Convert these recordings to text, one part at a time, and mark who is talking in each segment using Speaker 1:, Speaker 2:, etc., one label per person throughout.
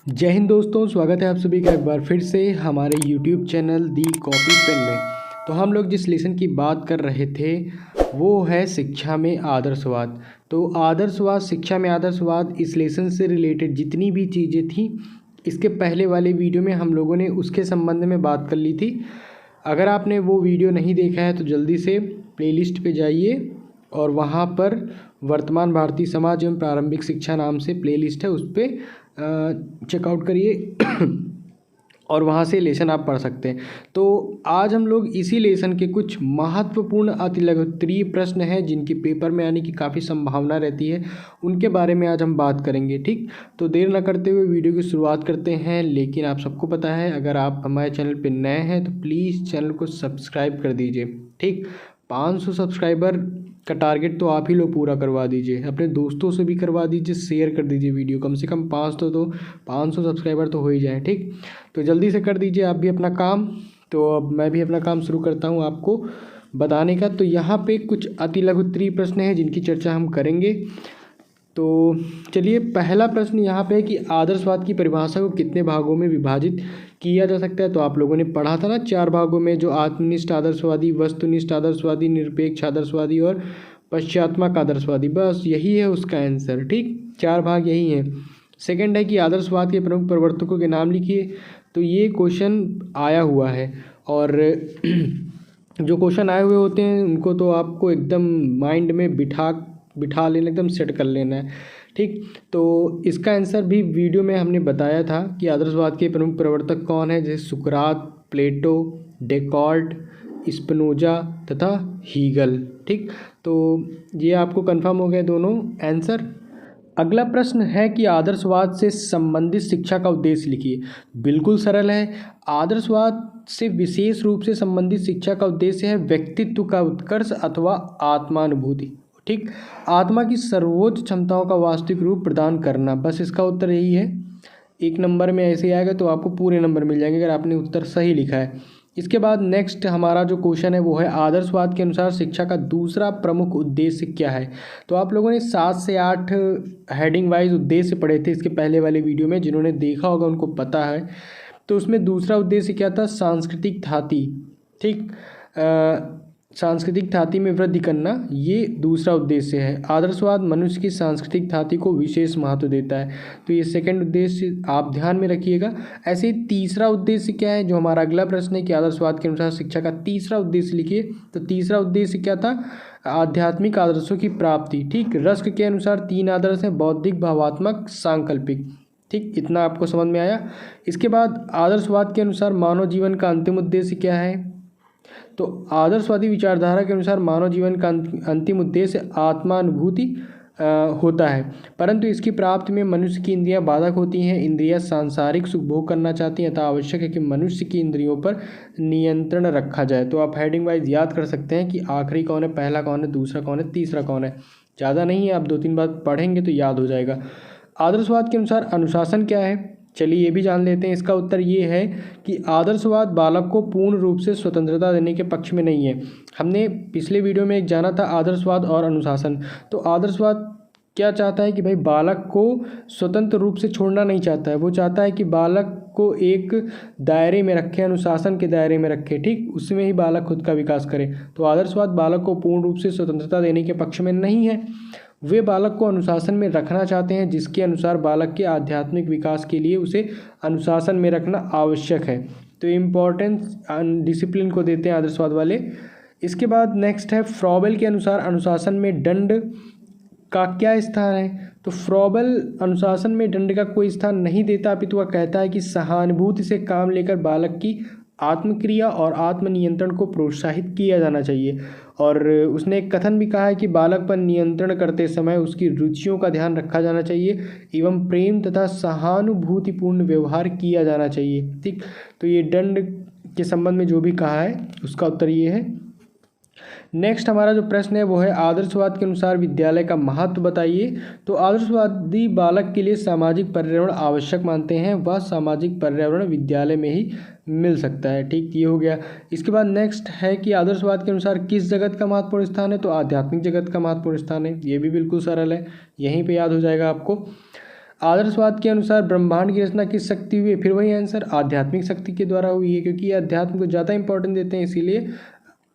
Speaker 1: जय हिंद दोस्तों, स्वागत है आप सभी का एक बार फिर से हमारे YouTube चैनल दी कॉपी पेन में। तो हम लोग जिस लेसन की बात कर रहे थे वो है शिक्षा में आदर्शवाद। तो आदर्शवाद, शिक्षा में आदर्शवाद, इस लेसन से रिलेटेड जितनी भी चीज़ें थी इसके पहले वाले वीडियो में हम लोगों ने उसके संबंध में बात कर ली थी। अगर आपने वो वीडियो नहीं देखा है तो जल्दी से प्लेलिस्ट पे जाइए और वहाँ पर वर्तमान भारतीय समाज एवं प्रारंभिक शिक्षा नाम से प्लेलिस्ट है, उस पर चेकआउट करिए और वहाँ से लेसन आप पढ़ सकते हैं। तो आज हम लोग इसी लेसन के कुछ महत्वपूर्ण अतिलघुत्तरीय प्रश्न हैं जिनकी पेपर में आने की काफ़ी संभावना रहती है, उनके बारे में आज हम बात करेंगे। ठीक, तो देर न करते हुए वीडियो की शुरुआत करते हैं। लेकिन आप सबको पता है, अगर आप हमारे चैनल पर नए हैं तो प्लीज़ चैनल को सब्सक्राइब कर दीजिए। ठीक, 500 सब्सक्राइबर का टारगेट तो आप ही लोग पूरा करवा दीजिए, अपने दोस्तों से भी करवा दीजिए, शेयर कर दीजिए वीडियो। कम से कम 500 सब्सक्राइबर तो हो ही जाए। ठीक, तो जल्दी से कर दीजिए आप भी अपना काम। तो अब मैं भी अपना काम शुरू करता हूँ आपको बताने का। तो यहाँ पे कुछ अतिलघुत्तरीय प्रश्न हैं जिनकी चर्चा हम करेंगे। तो चलिए, पहला प्रश्न यहाँ पे है कि आदर्शवाद की परिभाषा को कितने भागों में विभाजित किया जा सकता है। तो आप लोगों ने पढ़ा था ना 4 भागों में, जो आत्मनिष्ठ आदर्शवादी, वस्तुनिष्ठ आदर्शवादी, निरपेक्ष आदर्शवादी और पश्चात्मक आदर्शवादी। बस यही है उसका आंसर। ठीक, 4 भाग यही हैं। सेकंड है कि आदर्शवाद के प्रमुख प्रवर्तकों के नाम लिखिए। तो ये क्वेश्चन आया हुआ है और जो क्वेश्चन आए हुए होते हैं उनको तो आपको एकदम माइंड में बिठा लेना, एकदम सेट कर लेना है। ठीक, तो इसका आंसर भी वीडियो में हमने बताया था कि आदर्शवाद के प्रमुख प्रवर्तक कौन है, जैसे सुकरात, प्लेटो, डेकार्ट, स्पिनोजा तथा हीगल। ठीक, तो ये आपको कंफर्म हो गए दोनों आंसर। अगला प्रश्न है कि आदर्शवाद से संबंधित शिक्षा का उद्देश्य लिखिए। बिल्कुल सरल है। आदर्शवाद से विशेष रूप से संबंधित शिक्षा का उद्देश्य है व्यक्तित्व का उत्कर्ष अथवा आत्मानुभूति। ठीक, आत्मा की सर्वोच्च क्षमताओं का वास्तविक रूप प्रदान करना। बस इसका उत्तर यही है। 1 नंबर में ऐसे आएगा तो आपको पूरे नंबर मिल जाएंगे अगर आपने उत्तर सही लिखा है। इसके बाद नेक्स्ट हमारा जो क्वेश्चन है वो है आदर्शवाद के अनुसार शिक्षा का दूसरा प्रमुख उद्देश्य क्या है। तो आप लोगों ने 7 से 8 हेडिंग वाइज उद्देश्य पढ़े थे इसके पहले वाले वीडियो में, जिन्होंने देखा होगा उनको पता है। तो उसमें दूसरा उद्देश्य क्या था, सांस्कृतिक थाती। ठीक, सांस्कृतिक थाती में वृद्धि करना, ये दूसरा उद्देश्य है। आदर्शवाद मनुष्य की सांस्कृतिक थाती को विशेष महत्व देता है। तो ये सेकंड उद्देश्य आप ध्यान में रखिएगा। ऐसे ही तीसरा उद्देश्य क्या है, जो हमारा अगला प्रश्न है कि आदर्शवाद के अनुसार शिक्षा का तीसरा उद्देश्य लिखिए। तो तीसरा उद्देश्य क्या था, आध्यात्मिक आदर्शों की प्राप्ति। ठीक, रस्क के अनुसार 3 आदर्श हैं, बौद्धिक, भावात्मक, सांकल्पिक। ठीक, इतना आपको समझ में आया। इसके बाद आदर्शवाद के अनुसार मानव जीवन का अंतिम उद्देश्य क्या है। तो आदर्शवादी विचारधारा के अनुसार मानव जीवन का अंतिम उद्देश्य आत्मानुभूति होता है, परंतु इसकी प्राप्ति में मनुष्य की इंद्रियां बाधक होती हैं। इंद्रियां सांसारिक सुख भोग करना चाहती हैं, अतः आवश्यक है कि मनुष्य की इंद्रियों पर नियंत्रण रखा जाए। तो आप हेडिंग वाइज याद कर सकते हैं कि आखिरी कौन है, पहला कौन है, दूसरा कौन है, तीसरा कौन है। ज़्यादा नहीं है, आप 2-3 बार पढ़ेंगे तो याद हो जाएगा। आदर्शवाद के अनुसार अनुशासन क्या है, चलिए ये भी जान लेते हैं। इसका उत्तर ये है कि आदर्शवाद बालक को पूर्ण रूप से स्वतंत्रता देने के पक्ष में नहीं है। हमने पिछले वीडियो में एक जाना था आदर्शवाद और अनुशासन। तो आदर्शवाद क्या चाहता है कि भाई बालक को स्वतंत्र रूप से छोड़ना नहीं चाहता है, वो चाहता है कि बालक को एक दायरे में रखे, अनुशासन के दायरे में रखे। ठीक, उसमें ही बालक खुद का विकास करे। तो आदर्शवाद बालक को पूर्ण रूप से स्वतंत्रता देने के पक्ष में नहीं है, वे बालक को अनुशासन में रखना चाहते हैं, जिसके अनुसार बालक के आध्यात्मिक विकास के लिए उसे अनुशासन में रखना आवश्यक है। तो इम्पोर्टेंस डिसिप्लिन को देते हैं आदर्शवाद वाले। इसके बाद नेक्स्ट है फ्रॉबेल के अनुसार अनुशासन में दंड का क्या स्थान है। तो फ्रॉबेल अनुशासन में दंड का कोई स्थान नहीं देता, अपितु वह कहता है कि सहानुभूति से काम लेकर बालक की आत्मक्रिया और आत्मनियंत्रण को प्रोत्साहित किया जाना चाहिए। और उसने एक कथन भी कहा है कि बालक पर नियंत्रण करते समय उसकी रुचियों का ध्यान रखा जाना चाहिए एवं प्रेम तथा सहानुभूतिपूर्ण व्यवहार किया जाना चाहिए। ठीक, तो ये दंड के संबंध में जो भी कहा है उसका उत्तर ये है। नेक्स्ट हमारा जो प्रश्न है वो है आदर्शवाद के अनुसार विद्यालय का महत्व बताइए। तो आदर्शवादी बालक के लिए सामाजिक पर्यावरण आवश्यक मानते हैं, वह सामाजिक पर्यावरण विद्यालय में ही मिल सकता है। ठीक, ये हो गया। इसके बाद नेक्स्ट है कि आदर्शवाद के अनुसार किस जगत का महत्वपूर्ण स्थान है। तो आध्यात्मिक जगत का महत्वपूर्ण स्थान है, ये भी बिल्कुल सरल है, यहीं पे याद हो जाएगा आपको। आदर्शवाद के अनुसार ब्रह्मांड की रचना किस शक्ति हुई है? फिर वही आंसर, आध्यात्मिक शक्ति के द्वारा हुई है, क्योंकि ये अध्यात्म को ज़्यादा इंपॉर्टेंस देते हैं, इसीलिए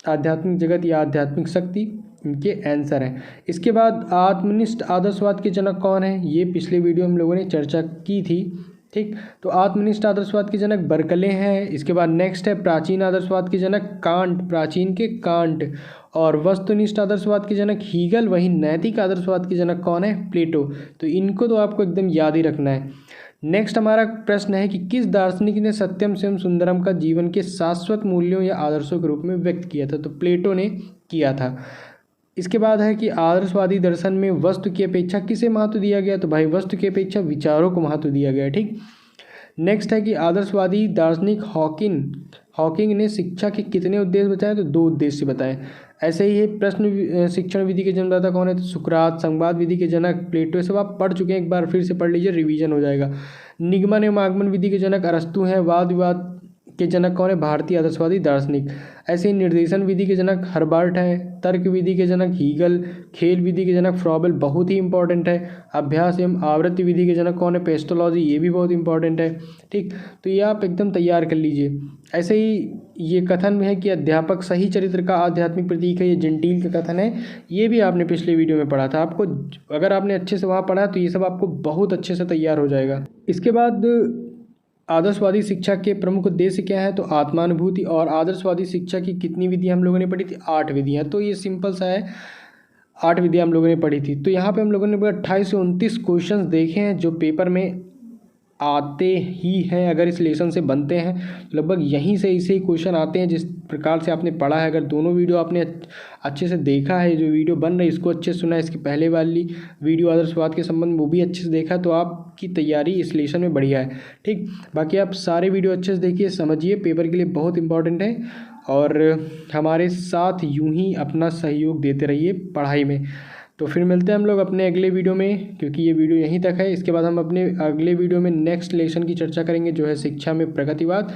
Speaker 1: आध्यात्मिक जगत या आध्यात्मिक शक्ति इनके आंसर हैं। इसके बाद आत्मनिष्ठ आदर्शवाद के जनक कौन है? ये पिछले वीडियो हम लोगों ने चर्चा की थी। ठीक, तो आत्मनिष्ठ आदर्शवाद के जनक बर्कले हैं। इसके बाद नेक्स्ट है प्राचीन आदर्शवाद के जनक कांट, प्राचीन के कांट। और वस्तुनिष्ठ आदर्शवाद के जनक हीगल। वहीं नैतिक आदर्शवाद के जनक कौन है? प्लेटो। तो इनको तो आपको एकदम याद ही रखना है। नेक्स्ट हमारा प्रश्न है कि किस दार्शनिक ने सत्यम शिवम सुंदरम का जीवन के शाश्वत मूल्यों या आदर्शों के रूप में व्यक्त किया था? तो प्लेटो ने किया था। इसके बाद है कि आदर्शवादी दर्शन में वस्तु की अपेक्षा किसे महत्व दिया गया? तो भाई वस्तु की अपेक्षा विचारों को महत्व दिया गया। ठीक, नेक्स्ट है कि आदर्शवादी दार्शनिक हॉकिंग ने शिक्षा के कितने उद्देश्य बताए? तो 2 उद्देश्य बताए। ऐसे ही प्रश्न शिक्षण विधि के जन्मदाता कौन है? तो सुकरात। संवाद विधि के जनक प्लेटो। सब आप पढ़ चुके हैं, एक बार फिर से पढ़ लीजिए, रिवीजन हो जाएगा। निगमन एवं आगमन विधि के जनक अरस्तु हैं। वाद विवाद के जनक कौन है? भारतीय आदर्शवादी दार्शनिक। ऐसे ही निर्देशन विधि के जनक हर्बर्ट हैं। तर्क विधि के जनक हीगल। खेल विधि के जनक फ्रॉबेल, बहुत ही इंपॉर्टेंट है। अभ्यास एवं आवृत्ति विधि के जनक कौन है? पेस्टोलॉजी, ये भी बहुत इंपॉर्टेंट है। ठीक, तो ये आप एकदम तैयार कर लीजिए। ऐसे ही ये कथन में है कि अध्यापक सही चरित्र का आध्यात्मिक प्रतीक है, ये जेंटिल का कथन है। ये भी आपने पिछले वीडियो में पढ़ा था। आपको अगर आपने अच्छे से वहाँ पढ़ा तो ये सब आपको बहुत अच्छे से तैयार हो जाएगा। इसके बाद आदर्शवादी शिक्षा के प्रमुख उद्देश्य क्या है? तो आत्मानुभूति। और आदर्शवादी शिक्षा की कितनी विधियाँ हम लोगों ने पढ़ी थी? 8 विधियाँ। तो ये सिंपल सा है, 8 विधियाँ हम लोगों ने पढ़ी थी। तो यहाँ पे हम लोगों ने 28 से 29 क्वेश्चंस देखे हैं जो पेपर में आते ही हैं। अगर इस लेसन से बनते हैं तो लगभग यहीं से इसे ही क्वेश्चन आते हैं जिस प्रकार से आपने पढ़ा है। अगर दोनों वीडियो आपने अच्छे से देखा है, जो वीडियो बन रही है इसको अच्छे से सुना है, इसकी पहले वाली वीडियो आदर्शवाद के संबंध में वो भी अच्छे से देखा, तो आपकी तैयारी इस लेसन में बढ़िया है। ठीक, बाकी आप सारे वीडियो अच्छे से देखिए, समझिए, पेपर के लिए बहुत इंपॉर्टेंट है। और हमारे साथ यूं ही अपना सहयोग देते रहिए पढ़ाई में। तो फिर मिलते हैं हम लोग अपने अगले वीडियो में, क्योंकि ये वीडियो यहीं तक है। इसके बाद हम अपने अगले वीडियो में नेक्स्ट लेसन की चर्चा करेंगे, जो है शिक्षा में प्रगतिवाद।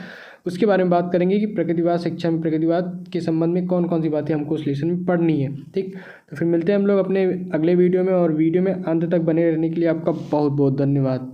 Speaker 1: उसके बारे में बात करेंगे कि प्रगतिवाद, शिक्षा में प्रगतिवाद के संबंध में कौन कौन सी बातें हमको उस लेसन में पढ़नी है। ठीक, तो फिर मिलते हैं हम लोग अपने अगले वीडियो में। और वीडियो में अंत तक बने रहने के लिए आपका बहुत बहुत धन्यवाद।